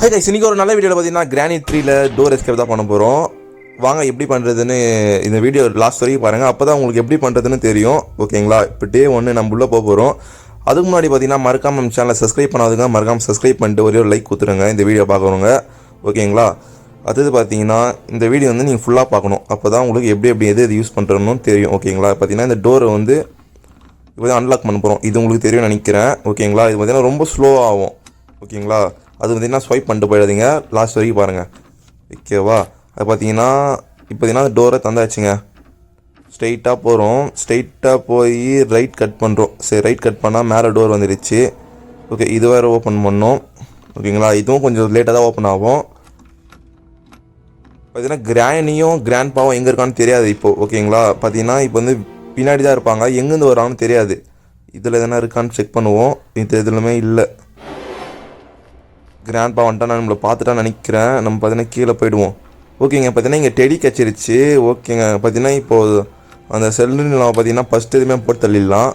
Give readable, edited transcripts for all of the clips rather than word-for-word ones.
Hi guys, இன்னைக்கு ஒரு நல்ல வீடியோவில் பார்த்தீங்கன்னா கிரானி 3ல டோர் எஸ்கேப் தான் பண்ண போகிறோம். வாங்க எப்படி பண்ணுறதுன்னு இந்த வீடியோ லாஸ்ட் வரைக்கும் பாருங்கள். அப்போ தான் உங்களுக்கு எப்படி பண்ணுறதுன்னு தெரியும். ஓகேங்களா? இப்போ டே 1 நம்ம உள்ளே போகிறோம். அதுக்கு முன்னாடி பார்த்தீங்கன்னா மறக்காம நம்ம சேனலை சப்ஸ்கிரைப் பண்ணாதுங்க. மறக்காமல் சப்ஸ்கிரைப் பண்ணிட்டு ஒரே ஒரு லைக் கொடுத்துருங்க இந்த வீடியோ பார்க்குறவங்க. ஓகேங்களா? அடுத்தது பார்த்தீங்கன்னா இந்த வீடியோ வந்து நீங்கள் ஃபுல்லாக பார்க்கணும். அப்போ தான் உங்களுக்கு எப்படி எது யூஸ் பண்ணுறதுன்னு தெரியும். ஓகேங்களா? பார்த்தீங்கன்னா இந்த டோரை வந்து இப்போ தான் அன்லாக் பண்ண போகிறோம். இது உங்களுக்கு தெரியும் நினைக்கிறேன். ஓகேங்களா? இது பார்த்தீங்கன்னா ரொம்ப ஸ்லோவாக ஆகும். ஓகேங்களா? அது பார்த்தீங்கன்னா ஸ்வைப் பண்ணிட்டு போயிடாதீங்க, லாஸ்ட் வரைக்கும் பாருங்கள். ஓகேவா? அது பார்த்தீங்கன்னா இப்போ பார்த்தீங்கன்னா டோரை தந்தாச்சுங்க. ஸ்ட்ரெயிட்டாக போகிறோம். ஸ்ட்ரெயிட்டாக போய் ரைட் கட் பண்ணுறோம். சரி, ரைட் கட் பண்ணால் மேலே டோர் வந்துடுச்சு. ஓகே, இது வேறு ஓப்பன் பண்ணோம். ஓகேங்களா? இதுவும் கொஞ்சம் லேட்டாக தான் ஓப்பன் ஆகும். பார்த்தீங்கன்னா கிரானியும் கிராண்ட்பாவும் எங்கே இருக்கான்னு தெரியாது இப்போது. ஓகேங்களா? பார்த்தீங்கன்னா இப்போ வந்து பின்னாடி தான் இருப்பாங்க. எங்கேருந்து வராங்கன்னு தெரியாது. இதில் எதனா இருக்கான்னு செக் பண்ணுவோம். இதுலையுமே இல்லை. கிராண்ட்பா வந்துட்டா நான் நம்மளை பார்த்துட்டா நினைக்கிறேன். நம்ம பார்த்தீங்கன்னா கீழே போயிடுவோம். ஓகேங்க, பார்த்தீங்கன்னா இங்கே டெடி கச்சிருச்சு. ஓகேங்க, பார்த்தீங்கன்னா இப்போது அந்த செல்லுன்னு நம்ம பார்த்தீங்கன்னா ஃபஸ்ட்டு எதுவுமே போட்டு தள்ளிடலாம்.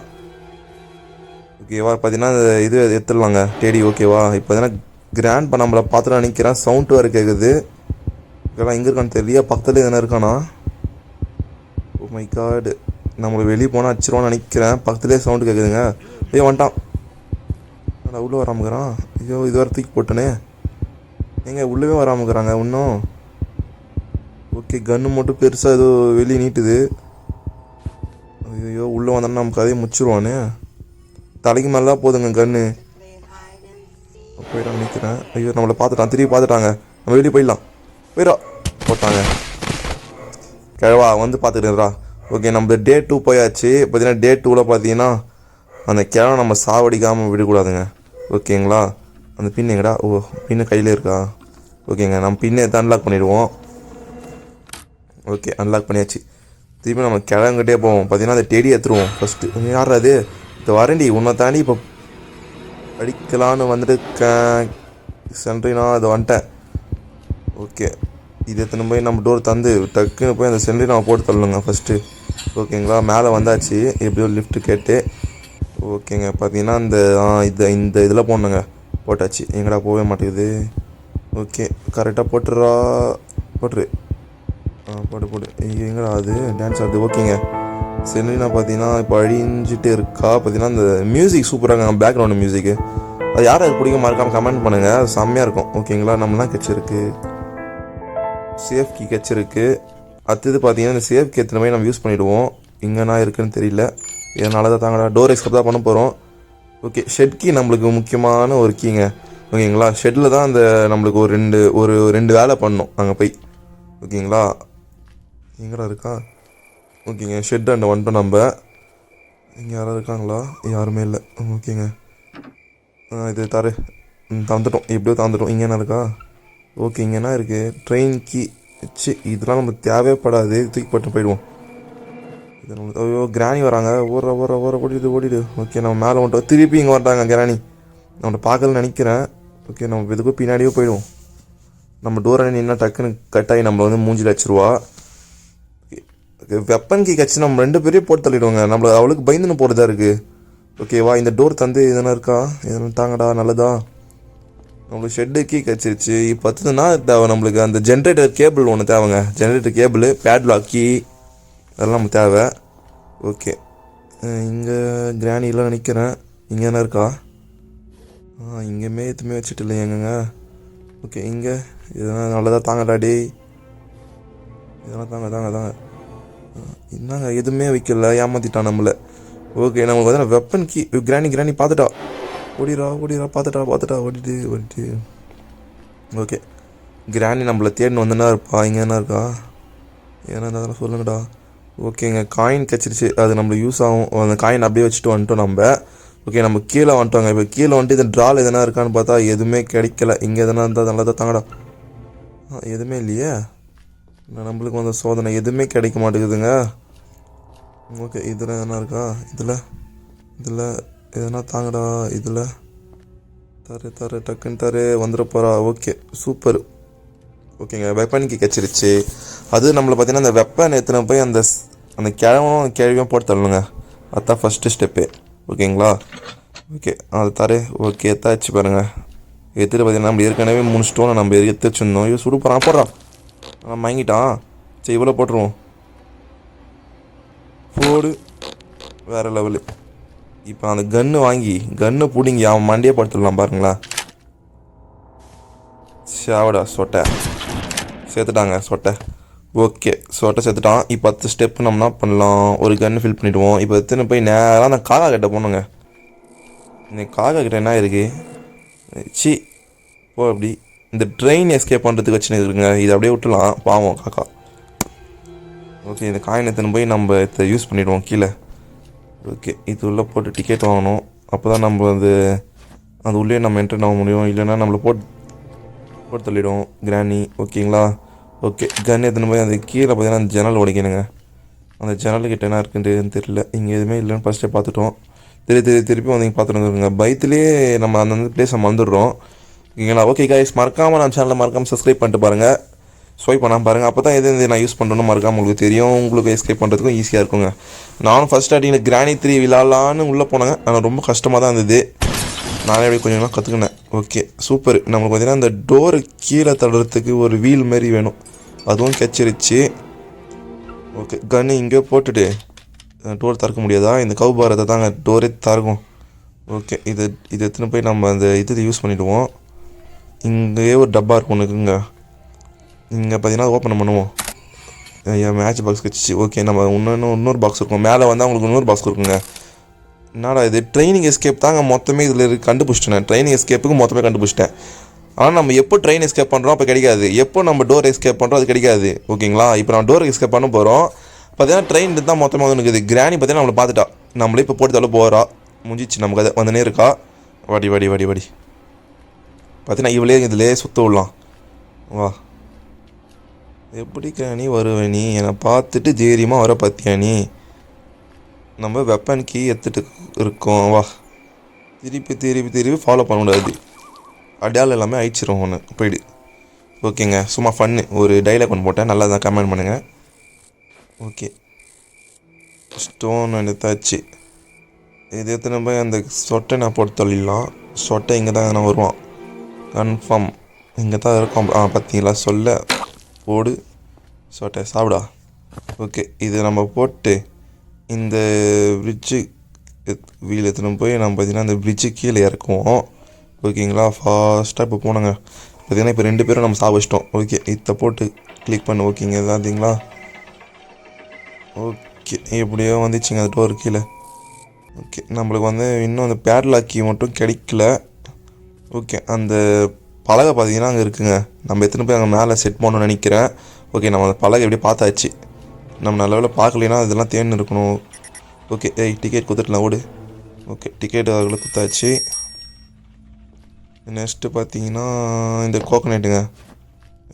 ஓகேவா? பார்த்தீங்கன்னா அந்த இது எடுத்துடலாங்க டெடி. ஓகேவா? இப்போ பார்த்தீங்கன்னா கிராண்ட்பா நம்மளை பார்த்துட்டா நினைக்கிறேன். சவுண்ட் வேறு கேட்குது. இதெல்லாம் எங்கே இருக்கான்னு தெரியல. பக்கத்தில் எதனா இருக்கானா? ஓ மை காடு, நம்மளை வெளியே போனால் அடிச்சிருவான்னு நினைக்கிறேன். பக்கத்துலேயே சவுண்டு கேட்குதுங்க. ஐயோ வந்துட்டான். நான் உள்ளே வராமக்கிறான். ஐயோ, இது வேறு தூக்கி போட்டனே. எங்க உள்ளவே வராமக்கிறாங்க இன்னும். ஓகே, கன்று மட்டும் பெருசாக ஏதோ வெளியே நீட்டுது. ஐயோ, உள்ளே வந்தோன்னா நம்ம கதையை முச்சிருவானே. தலைக்கு மேலே தான் போதுங்க கன்று. போயிட்டான் நிற்கிறேன். ஐயோ, நம்மளை பார்த்துட்டான். திரும்பி பார்த்துட்டாங்க. நம்ம வெளியே போயிடலாம். போயிடா போட்டாங்க. கிழவா வந்து பார்த்துக்கிறா. ஓகே, நம்ம டே 2 போயாச்சு. பார்த்தீங்கன்னா டே 2ல் பார்த்தீங்கன்னா அந்த கிழவை நம்ம சாவடிக்காமல் விடக்கூடாதுங்க. ஓகேங்களா? அந்த பின் எங்கடா? ஓ, பின்னு கையில் இருக்கா? ஓகேங்க, நம்ம பின்னை எடுத்து அன்லாக் பண்ணிவிடுவோம். ஓகே, அன்லாக் பண்ணியாச்சு. திருப்பி நம்ம கிழங்கிட்டே போவோம். பார்த்தீங்கன்னா அந்த டெடி எடுத்துருவோம் ஃபஸ்ட்டு. யார் அது? இப்போ வரண்டி உன்னை தாண்டி இப்போ அடிக்கலான்னு வந்துட்டு சென்ட்ரினா அதை வந்துட்டேன். ஓகே, இது எத்தனை போய் நம்ம டோர் தந்து டக்குன்னு போய் அந்த சென்ட்ரி நான் போட்டு தள்ளுங்க ஃபஸ்ட்டு. ஓகேங்களா? மேலே வந்தாச்சு. எப்படியோ லிஃப்ட்டு கேட்டு. ஓகேங்க, பார்த்தீங்கன்னா இந்த இதில் போடணுங்க. போட்டாச்சு. எங்கடா போகவே மாட்டேங்குது. ஓகே, கரெக்டாக போட்டுறா. போட்டுரு. போட்டு எங்கடா அது டான்ஸ் ஆடுது. ஓகேங்க, சென்ட்ரினா பார்த்தீங்கன்னா இப்போ அழிஞ்சிட்டு இருக்கா. பார்த்தீங்கன்னா அந்த மியூசிக் சூப்பராக பேக்ரவுண்டு மியூசிக்கு. அது யார் அது பிடிக்க மறக்காமல் கமெண்ட் பண்ணுங்கள். அது செம்மையாக இருக்கும். ஓகேங்களா? நம்மலாம் கட்சிருக்கு. Safe key கட்சிருக்கு. அடுத்தது பார்த்தீங்கன்னா இந்த சேஃப் கீ எத்தனை போய் நம்ம யூஸ் பண்ணிவிடுவோம். இங்கேனா இருக்குன்னு தெரியல. இதனால தான் தாங்கடா டோர் எஸ்கேப் தான் பண்ண போகிறோம். ஓகே, ஷெட் கீ நம்மளுக்கு முக்கியமான ஒரு கீங்க. ஓகேங்களா? ஷெட்டில் தான் அந்த நம்மளுக்கு ஒரு ரெண்டு வேலை பண்ணணும் அங்கே போய். ஓகேங்களா? எங்கடா இருக்கா? ஓகேங்க, ஷெட் அண்ட் வந்துட்டோம் நம்ம. இங்கே யாராவது இருக்காங்களா? யாருமே இல்லை. ஓகேங்க, இது தரு தந்துட்டோம். எப்படியோ தந்துட்டோம். இங்கே என்ன இருக்கா? ஓகே, இங்கே என்ன இருக்குது? ட்ரெயின் கீ வச்சு. இதெல்லாம் நமக்கு தேவைப்படாது. தூக்கி போட்டு போயிடுவோம். ஐயோ, கிராணி வராங்க. ஓடிடு. ஓகே, நம்ம மேலே வந்துட்டோம். திருப்பி இங்கே வந்துட்டாங்க கிராணி. நம்மளை பார்க்கலன்னு நினைக்கிறேன். ஓகே, நம்ம எதுக்கும் பின்னாடியே போயிடுவோம். நம்ம டோர் நின்னா டக்குன்னு கட்டாகி நம்மளை வந்து மூஞ்சில் வச்சிருவா. வெப்பன் கீ கட்சி நம்ம 2 பேரையும் போட்டு தள்ளிடுவோங்க. நம்மளை அவளுக்கு பயந்துன்னு போகிறதா இருக்குது. ஓகேவா? இந்த டோர் தந்து எதனா இருக்கா? எதனா தாங்கடா. நல்லதா? நம்மளுக்கு ஷெட்டு கீ கச்சிருச்சு. இப்போ பார்த்துதுன்னா தேவை நம்மளுக்கு அந்த ஜென்ரேட்டர் கேபிள் ஒன்று தேவைங்க. ஜென்ரேட்டர் கேபிள், பேட்லாக் கீ, அதெல்லாம் நமக்கு தேவை. ஓகே, இங்கே கிராணிலாம் நினைக்கிறேன். இங்கே என்ன இருக்கா? இங்கேயுமே எதுவுமே வச்சுட்டு இல்லை எங்கங்க. ஓகே, இங்கே இதெல்லாம் நல்லதாக தாங்கடா டே. இதெல்லாம் தாங்க. என்னங்க எதுவுமே வைக்கல, ஏமாற்றிட்டான் நம்மளை. ஓகே, நமக்கு பார்த்தீங்கன்னா வெப்பன் கீ. கிராணி பார்த்துட்டா. ஓடிடா. பார்த்துட்டா. ஓடிட்டு. ஓகே, கிராணி நம்மளை தேடின்னு வந்துன்னா இருப்பா. இங்கே என்ன இருக்கா? ஏன்னா அதெல்லாம் சொல்லுங்கடா. ஓகேங்க, காயின் கிடச்சிருச்சு. அது நம்மளுக்கு யூஸ் ஆகும். அந்த காயின் அப்படியே வச்சுட்டு வந்துட்டோம் நம்ம. ஓகே, நம்ம கீழே வந்துட்டோங்க. இப்போ கீழே வந்துட்டு இந்த ட்ரால் எதனா இருக்கான்னு பார்த்தா எதுவுமே கிடைக்கல. இங்கே எதனா இருந்தால் நல்லா தான் தாங்கடா. எதுவுமே இல்லையே. நம்மளுக்கு வந்த சோதனை எதுவுமே கிடைக்க மாட்டேங்குதுங்க. ஓகே, இதில் எதனா இருக்கா? இதில் எதனா தாங்கடா. இதில் தரு டக்குன்னு தரு வந்துட போகிறா. Okay, super. ஓகேங்க, வெப்பனுக்கு கிடச்சிருச்சு. அது நம்மளை பார்த்தீங்கன்னா அந்த வெப்பன் எத்தனை போய் அந்த கேள்வியும் போட்டு தரணுங்க. அதுதான் ஃபஸ்ட்டு ஸ்டெப்பு. ஓகேங்களா? ஓகே, அது தரே. ஓகே, தாச்சு பாருங்கள். எடுத்துகிட்டு பார்த்தீங்கன்னா நம்ம ஏற்கனவே 3 ஸ்டோனை நம்ம எடுத்து வச்சுருந்தோம். ஐயோ சுடு போகிறான் போடுறான். நான் வாங்கிட்டான். சரி இவ்வளோ போட்டுருவோம். போடு. வேறு லெவலு. இப்போ அந்த கன்று வாங்கி கன்று பிடிங்கி அவன் மண்டியே படுத்துடலாம் பாருங்களா. சாவடா சொட்டை சேர்த்துட்டாங்க சொட்டை. ஓகே சொட்டை சேர்த்துட்டான். இப்போ 10 ஸ்டெப் நம்ம என்ன பண்ணலாம், ஒரு கன்று ஃபில் பண்ணிவிடுவோம். இப்போ எத்தனை போய் நேராக அந்த காக்கா கிட்ட போகணுங்க. இந்த காக்கா கிட்ட என்ன இருக்குது சி போ அப்படி. இந்த ட்ரெயின் எஸ்கேப் பண்ணுறதுக்கு வச்சுன்னு இருக்குங்க. இதை அப்படியே விட்டுலாம் பாவம் காக்கா. ஓகே இந்த காயின் எத்தனை போய் நம்ம இதை யூஸ் பண்ணிவிடுவோம் கீழே. ஓகே இது உள்ளே போட்டு டிக்கெட் வாங்கணும். அப்போ தான் நம்ம அது உள்ளே நம்ம என்ட்ரு ஆக முடியும். இல்லைன்னா நம்மளை போட்டு தள்ளிவிடும் கிராணி. ஓகேங்களா. ஓகே கன் எத்தனை போய் அந்த கீழே பார்த்தீங்கன்னா அந்த ஜன்னல் உடைக்கணுங்க. அந்த ஜன்னல்கிட்ட என்ன இருக்குன்னு தெரியல. இங்கே எதுவுமே இல்லைன்னு ஃபஸ்ட்டே பார்த்துட்டோம். திருப்பி வந்து இங்கே பார்த்துட்டு வந்துருங்க. பயத்துலேயே நம்ம அந்த பிளேஸை மறந்துடுறோம். ஓகேங்களா. ஓகே கைஸ் மறக்காமல் நம்ம சேனலில் மறக்காமல் சப்ஸ்கிரைப் பண்ணிட்டு பாருங்கள். ஸ்வைப் பண்ணாமல் பாருங்கள். அப்போ தான் எது நான் யூஸ் பண்ணுறேன்னு மறக்காமல் உங்களுக்கு தெரியும். உங்களுக்கு எஸ்கேப் பண்ணுறதுக்கும் ஈஸியாக இருக்குங்க. நானும் ஃபஸ்ட் ஸ்டார்டிங்கில் கிராணி 3 விளாட்லான்னு உள்ளே போனேங்க. ஆனால் ரொம்ப கஷ்டமாக தான் இருந்தது. நானே எப்படி கொஞ்சம் கற்றுக்கினேன். Okay super. நம்மளுக்கு பார்த்தீங்கன்னா அந்த டோரு கீழே தள்ளுறதுக்கு ஒரு வீல் மாரி வேணும். அதுவும் கிடச்சிருச்சு. ஓகே கன்று இங்கே போட்டுட்டு டோர் திறக்க முடியாதா. இந்த கவு பாரத்தை தாங்க டோரே திறக்கும். ஓகே இது எடுத்துன்னு போய் நம்ம அந்த இது யூஸ் பண்ணிவிடுவோம். இங்கேயே ஒரு டப்பா இருக்கும் இருக்குங்க. இங்கே பார்த்தீங்கன்னா ஓப்பன் பண்ணுவோம். என் மேட்ச் பாக்ஸ் கிடச்சிச்சு. ஓகே நம்ம இன்னொரு பாக்ஸ் இருக்கும். மேலே வந்தால் உங்களுக்கு இன்னொரு பாக்ஸ் இருக்குங்க. என்னடா இது ட்ரைனிங் எஸ்கேப் தாங்க மொத்தமே இதில் கண்டுபிடிச்சிட்டேன். ட்ரைனிங் எஸ்கேப்புக்கு மொத்தமே கண்டுபிடிச்சிட்டேன். ஆனால் நம்ம எப்போ ட்ரெயின் எஸ்கேப் பண்ணுறோம் அப்போ கிடைக்காது. எப்போ நம்ம டோர் எஸ்கேப் பண்ணுறோம் அது கிடைக்காது. ஓகேங்களா. இப்போ நம்ம டோர் எஸ்கேப் பண்ண போகிறோம். பார்த்தீங்கன்னா ட்ரெயின் தான் மொத்தமாக வந்து இருக்குது. கிராணி பார்த்தீங்கன்னா நம்மளை பார்த்துட்டா. நம்மளே இப்போ போட்டு தள்ள போகிறா. முடிஞ்சிச்சு நமக்கு அதை வந்துனே இருக்கா. வாடி பார்த்தீங்கன்னா இவளே இதிலே சுற்ற விடலாம். வா எப்படி கிராணி வருவ நீ என்னை பார்த்துட்டு தைரியமாக வர பார்த்தியா நீ. நம்ம வெப்பன் கீ எடுத்துகிட்டு இருக்கோம். வா திருப்பி ஃபாலோ பண்ண முடியாது. அடையாளம் எல்லாமே அழிச்சிரும் ஒன்று போயிடு. ஓகேங்க சும்மா ஃபன்னு ஒரு டைலாக் ஒன்று போட்டேன். நல்லா தான் கமெண்ட் பண்ணுங்கள். ஓகே ஸ்டோன் எடுத்தாச்சு. இது எத்தனை போய் அந்த சொட்டை நான் போட்டு தள்ளிடலாம். சொட்டை இங்கே தான் நான் வருவான் கன்ஃபார்ம். இங்கே தான் இருக்கும். பார்த்தீங்களா சொல்ல போடு சொட்டை சாப்பிடா. ஓகே இது நம்ம போட்டு இந்த பிரிட்ஜு வீல் எத்தனை போய் நம்ம பார்த்தீங்கன்னா அந்த பிரிட்ஜு கீழே இறக்குவோம். ஓகேங்களா. ஃபாஸ்ட்டாக இப்போ போனாங்க. பார்த்தீங்கன்னா இப்போ 2 பேரும் நம்ம சாப்பிச்சிட்டோம். ஓகே இதை போட்டு கிளிக் பண்ணு. ஓகேங்க எல்லாத்தீங்களா. ஓகே எப்படியோ வந்துச்சுங்க அது டோர் கீழே. ஓகே நம்மளுக்கு இன்னும் அந்த பேட்லாக்கி மட்டும் கிடைக்கல. ஓகே அந்த பலகை பார்த்தீங்கன்னா அங்கே இருக்குங்க. நம்ம எத்தனை போய் அங்கே மேலே செட் பண்ணணும்னு நினைக்கிறேன். ஓகே நம்ம அந்த பலகை எப்படியே பார்த்தாச்சு. நம்ம நல்ல வேலை பார்க்கலைன்னா இதெல்லாம் தேர்ந்து இருக்கணும். ஓகே டிக்கெட் கொடுத்துட்டுலாம் ஓடு. ஓகே டிக்கெட் அதில் கொடுத்தாச்சு. நெக்ஸ்ட்டு பார்த்தீங்கன்னா இந்த கோகனட்டுங்க.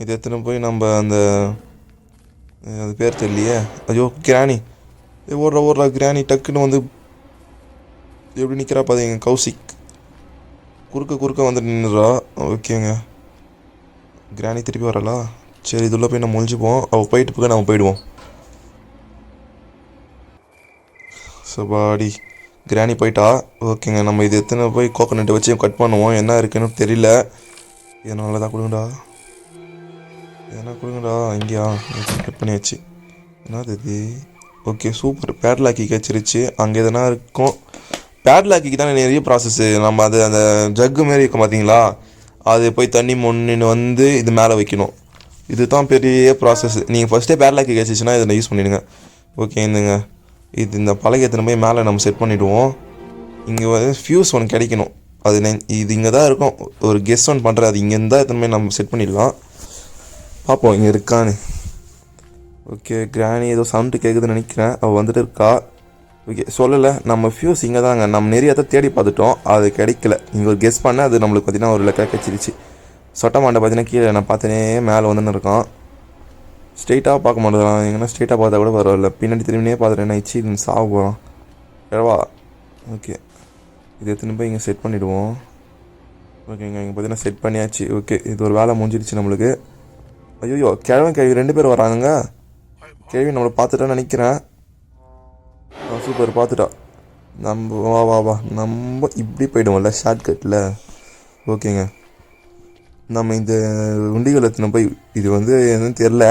இது எத்தனை போய் நம்ம அந்த அது பேர் தெரியலையே. ஐயோ கிராணி ஓடுறா கிராணி டக்குன்னு எப்படி நிற்கிறா பார்த்தீங்க. கௌசிக் குறுக்க நின்றுறா. ஓகேங்க கிராணி திருப்பி வரலா. சரி இதுள்ள போய் நம்ம முழிஞ்சுப்போம். அவள் போயிட்டு நம்ம போயிடுவோம். சபாடி கிராணி போயிட்டா. ஓகேங்க நம்ம இது எத்தனை போய் கோகனட்டை வச்சு கட் பண்ணுவோம். என்ன இருக்குன்னு தெரியல. இதனால தான் கொடுங்கடா. இங்கேயா கட் பண்ணியாச்சு. என்னது இது. Okay super. பேட்லாக்கி கிடச்சிருச்சு. அங்கே எதனா இருக்கும். பேட்லாக்கிக்கு தான் நிறைய ப்ராசஸ்ஸு. நம்ம அந்த ஜக்கு மாரி இருக்கும் பார்த்தீங்களா. அது போய் தண்ணி மொன்னு இது மேலே வைக்கணும். இது தான் பெரிய ப்ராசஸ். நீங்கள் ஃபஸ்ட்டே பேட்லாக்கி கிடச்சிச்சின்னா இதை யூஸ் பண்ணிவிடுங்க. ஓகே இந்த பலகை எத்தனை போய் மேலே நம்ம செட் பண்ணிவிடுவோம். இங்கே ஃபியூஸ் ஒன்று கிடைக்கணும். இது இங்கே தான் இருக்கும். ஒரு கெஸ் ஒன்று பண்ணுறது. அது இங்கே இருந்தால் எத்தனை போய் நம்ம செட் பண்ணிடலாம். பார்ப்போம் இங்கே இருக்கான்னு. ஓகே கிராணி ஏதோ சவுண்டு கேட்குதுன்னு நினைக்கிறேன். அவள் வந்துட்டு இருக்கா. ஓகே சொல்லலை. நம்ம ஃபியூஸ் இங்கே தாங்க. நம்ம நிறைய தேடி பார்த்துட்டோம். அது கிடைக்கல. இங்கே ஒரு கெஸ் பண்ண அது நம்மளுக்கு பார்த்தீங்கன்னா ஒரு லெக்கா கிடச்சிருச்சு. சொட்டை மாண்டை பார்த்தீங்கன்னா கீழே நான் பார்த்தேனே மேலே வந்துன்னு இருக்கான். ஸ்ட்ரெயிட்டாக பார்க்க மாட்டேதான். எங்கன்னா ஸ்ட்ரெயிட்டாக பார்த்தா கூட பரவாயில்ல. பின்னாடி திரும்பினே பார்த்துட்டு என்ன இச்சி சாக போகிறான் எழவா. ஓகே இது எத்தனை போய் இங்கே செட் பண்ணிவிடுவோம். ஓகேங்க இங்கே பார்த்தீங்கன்னா செட் பண்ணியாச்சு. ஓகே இது ஒரு வேலை முடிஞ்சிடுச்சு நம்மளுக்கு. ஐயோ கிழவி 2 பேர் வராங்க. கிழவி நம்மளை பார்த்துட்டான்னு நினைக்கிறேன். சூப்பர் பார்த்துட்டா. நம்ம வா நம்ம இப்படி போய்டுவோம்ல ஷார்ட்கட்டில். ஓகேங்க நம்ம இந்த உண்டிகள் எத்தனை போய் இது வந்து என்னன்னு தெரில.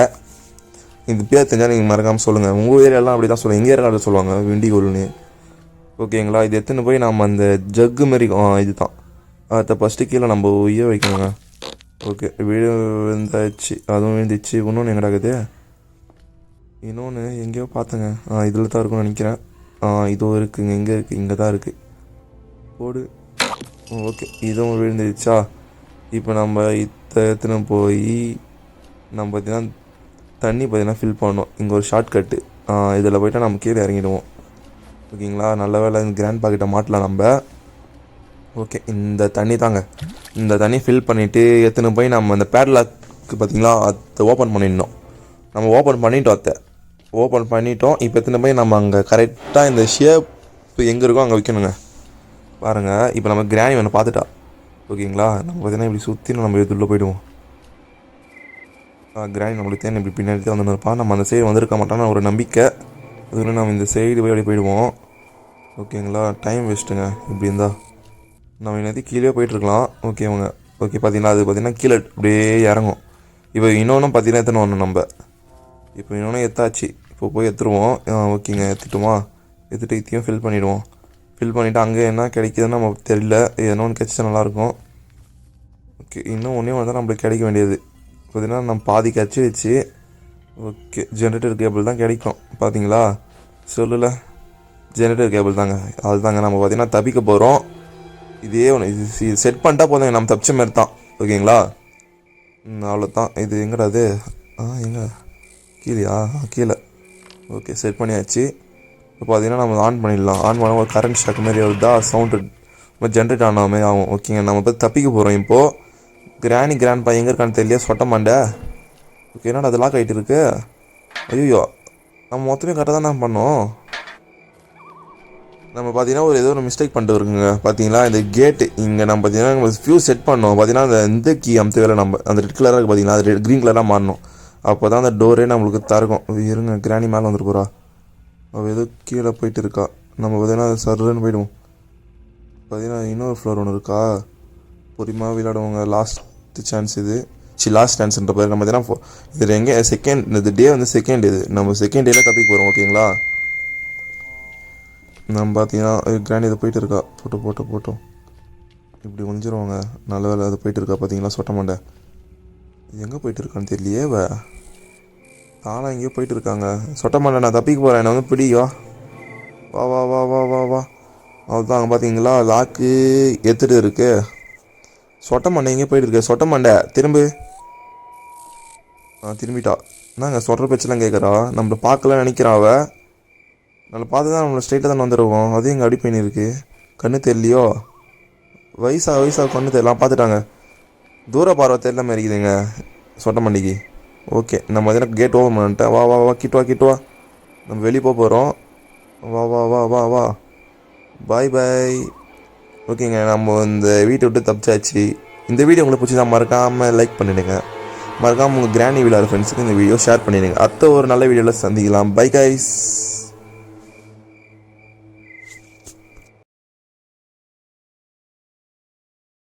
இந்த பேர் தெரிஞ்சால் நீங்கள் மறக்காமல் சொல்லுங்கள். உங்கள் ஏரியாலாம் அப்படி தான் சொல்லுவாங்க, எங்கள் ஏரியாவில் சொல்லுவாங்க விண்டிகோல்னு. ஓகேங்களா? இது எத்தனை போய் நம்ம அந்த ஜக்கு மாரி இது தான் அதை ஃபஸ்ட்டு கீழே நம்ம உய வைக்கணுங்க. ஓகே, விழுந்தாச்சு, அதுவும் விழுந்துச்சு. இன்னொன்று எங்கடா இருக்குது? இன்னொன்று எங்கேயோ பார்த்தேங்க. இதில் தான் இருக்கும்னு நினைக்கிறேன். இதுவும் இருக்குங்க. எங்கே இருக்குது? இங்கே தான் இருக்குது. போடு. ஓகே, இதுவும் விழுந்துருச்சா? இப்போ நம்ம எத்தனை போய் நம்ம பார்த்தீங்கன்னா தண்ணி பார்த்தீங்கன்னா ஃபில் பண்ணோம். இங்கே ஒரு ஷார்ட் கட்டு, இதில் போய்ட்டால் நம்ம கீழே இறங்கிடுவோம். ஓகேங்களா? நல்ல வேலை இந்த கிராண்ட் பாக்கெட்டை மாட்டலாம் நம்ம. ஓகே, இந்த தண்ணி தாங்க. இந்த தண்ணி ஃபில் பண்ணிவிட்டு எத்தனை போய் நம்ம அந்த பேட்லாக்கு பார்த்தீங்களா அதை ஓப்பன் பண்ணிடணும். நம்ம ஓப்பன் பண்ணிட்டோம், அதை ஓப்பன் பண்ணிட்டோம். இப்போ எத்தனை போய் நம்ம அங்கே கரெக்டாக இந்த ஷேப் எங்கே இருக்கோ அங்கே வைக்கணுங்க. பாருங்கள், இப்போ நம்ம கிராணி ஒன்று பார்த்துட்டா. ஓகேங்களா? நம்ம பார்த்தீங்கன்னா இப்படி சுற்றி நம்ம இதுள்ள போய்டுவோம். கிராணி நம்மளுக்கு தேன் இப்படி பின்னாடி தான் வந்து இருப்பான். நம்ம அந்த சைடு வந்திருக்க மாட்டோம்னு ஒரு நம்பிக்கை. அதுக்குள்ள நம்ம இந்த சைடு போய் அப்படி போயிடுவோம். ஓகேங்களா? டைம் வேஸ்ட்டுங்க இப்படி இருந்தால். நம்ம என்னது கீழே போயிட்டுருக்கலாம். ஓகேவங்க. ஓகே, பார்த்தீங்கன்னா அது பார்த்தீங்கன்னா கீழே அப்படியே இறங்கும். இப்போ இன்னொன்று பார்த்தீங்கன்னா எத்தனை ஒன்று நம்ம இப்போ இன்னொன்று எத்தாச்சு. இப்போ போய் எடுத்துருவோம். ஓகேங்க, எடுத்துட்டுமா? எடுத்துகிட்டு இத்தையும் ஃபில் பண்ணிவிடுவோம். ஃபில் பண்ணிவிட்டு அங்கே என்ன கிடைக்குதுன்னு நம்ம தெரியல. எதனா ஒன்று கிடைச்சா நல்லாயிருக்கும். ஓகே, இன்னும் ஒன்றே ஒன்று தான் நம்மளுக்கு கிடைக்க வேண்டியது. பார்த்தீங்கன்னா நம்ம பாதி கச்சி வச்சு. ஓகே, ஜென்ரேட்டர் கேபிள் தான் கிடைக்கும். பார்த்தீங்களா? சொல்லலை, ஜென்ரேட்டர் கேபிள் தாங்க. அதுதாங்க நம்ம பார்த்தீங்கன்னா தப்பிக்க போகிறோம். இதே ஒன்று இது செட் பண்ணிட்டா போதுங்க, நம்ம தப்பிச்ச மாதிரி தான். ஓகேங்களா? அவ்வளோதான். இது எங்கடா அது? எங்கே? கீழேயா? கீழே. ஓகே, செட் பண்ணியாச்சு. இப்போ பார்த்தீங்கன்னா நம்ம ஆன் பண்ணிடலாம். ஆன் பண்ண ஒரு கரண்ட் ஷாக் மாதிரி வருதா சவுண்டு, ஜென்ரேட் ஆன மாதிரி ஆகும். ஓகேங்க, நம்ம போய் தப்பிக்க போகிறோம். இப்போது கிராண்ட் பா எங்கே இருக்கான்னு தெரியல, சொட்ட மாண்டே. ஓகே, என்னடா அது லாக் ஆகிட்டு இருக்கு? ஐயோ, நம்ம மொத்தமே கரெக்டாக தான் பண்ணோம். நம்ம பார்த்தீங்கன்னா ஏதோ ஒரு மிஸ்டேக் பண்ணிட்டு இருக்குங்க. பார்த்தீங்களா? இந்த கேட்டு இங்கே நம்ம பார்த்தீங்கன்னா நம்ம ஃபியூஸ் செட் பண்ணோம். பார்த்தீங்கன்னா அந்த இந்த கீ அமுத்த வேலை நம்ம அந்த ரெட் கலராக இருக்குது பார்த்தீங்களா, அது க்ரீன் கலராக மாறணும். அப்போ தான் அந்த டோரே நம்மளுக்கு திறக்கும். இருங்க, கிராணி மேலே வந்துட்டு போகிறா. அவள் ஏதோ கீழே போயிட்டு இருக்கா. நம்ம பார்த்தீங்கன்னா அது சர்ன்னு போயிடுவோம். பார்த்தீங்கன்னா இன்னொரு ஃப்ளோர் ஒன்று இருக்கா. பொறுமையாக விளையாடுவாங்க. லாஸ்ட் சான்ஸ் இது. லாஸ்ட் சான்ஸ்ன்ற பேர் நம்ம பார்த்தீங்கன்னா இது எங்கே செகண்ட், இந்த டே வந்து செகண்ட். இது நம்ம செகண்ட் டேயில் தப்பிக்க போகிறோம். ஓகேங்களா? நம்ம பார்த்தீங்கன்னா கிராண்டி இது போயிட்டு இருக்கா. போட்டோம் இப்படி ஒழிஞ்சிருவாங்க. நல்ல வேலை அது போயிட்டு இருக்கா. பார்த்தீங்களா? சொட்ட மாட்டேன். இது எங்கே போயிட்டு இருக்கான்னு தெரியலையே. தானா எங்கேயோ போயிட்டு இருக்காங்க. சொட்ட மாட்டேன், நான் தப்பிக்க போகிறேன். என்னை வந்து பிடிக்கோ. வா வா வா வா வா வா அதுதான் அங்கே பார்த்தீங்களா லாக்கு எடுத்துகிட்டு இருக்கு. சொட்ட மண்டை எங்கேயோ போயிட்டு இருக்கு. சொட்ட மண்டை திரும்பு. திரும்பிட்டா. என்னங்க சொல்கிற பேச்செல்லாம் கேட்குறா. நம்மளை பார்க்கலாம் நினைக்கிறான் அவ. நம்மளை பார்த்து தான் நம்மளை ஸ்ட்ரெயிட்டாக தானே வந்துடுவோம். அதுவும் எங்கள் அடி பெயின் இருக்குது. கண்ணு தெரியலையோ? வயசாக கண்ணு தெரியலாம். பார்த்துட்டாங்க. தூர பார்வை தெரியல மாதிரி இருக்குதுங்க சொட்ட மண்டிக்கு. ஓகே, நம்ம எதனா கேட் ஓப்பன் பண்ணிட்டேன். வா வா வா கிட்டு வா. நம்ம வெளியே போக போகிறோம். வா வா வா வா வா பாய். ஓகேங்க, நம்ம இந்த வீட்டை விட்டு தப்பிச்சாச்சு. இந்த வீடியோ உங்களுக்கு பிடிச்சதா மறக்காமல் லைக் பண்ணிவிடுங்க. மறக்காமல் உங்கள் கிராண்டி விளையாட ஃப்ரெண்ட்ஸுக்கு இந்த வீடியோ ஷேர் பண்ணிவிடுங்க. அடுத்த ஒரு நல்ல வீடியோவில் சந்திக்கலாம். Bye guys.